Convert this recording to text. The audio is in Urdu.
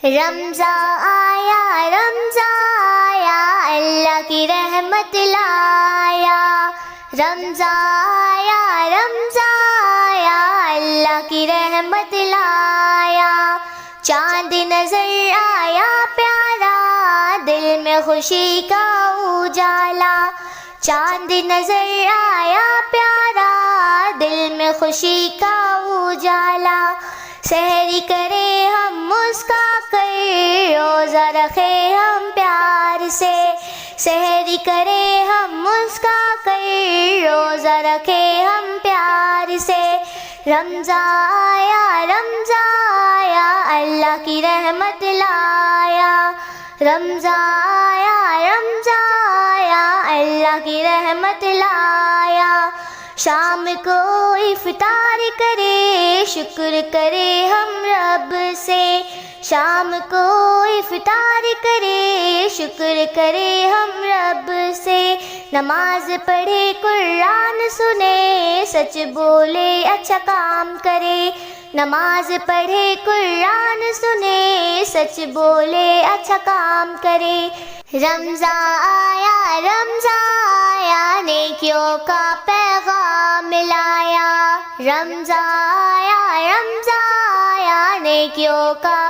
رمضان آیا اللہ کی رحمت لایا، رمضان آیا اللہ کی رحمت لایا، چاند نظر آیا پیارا دل میں خوشی کا اجالا، چاند نظر آیا پیارا دل میں خوشی کا اجالا، سحری کرے ہم مسکا کر روزہ رکھے ہم پیار سے، سحری کرے ہم مسکا کر روزہ رکھے ہم پیار سے، رمضان آیا اللہ کی رحمت لایا، رمضان آیا اللہ کی رحمت لایا، شام کو افطار کرے شکر کرے ہم رب سے، شام کو افطار کرے شکر کرے ہم رب سے، نماز پڑھے قرآن سنے سچ بولے اچھا کام کرے، نماز پڑھے قرآن سنے سچ بولے اچھا کام کرے، رمضان آیا نیکیوں کا پیغام لایا، رمضان آیا نیکیوں کا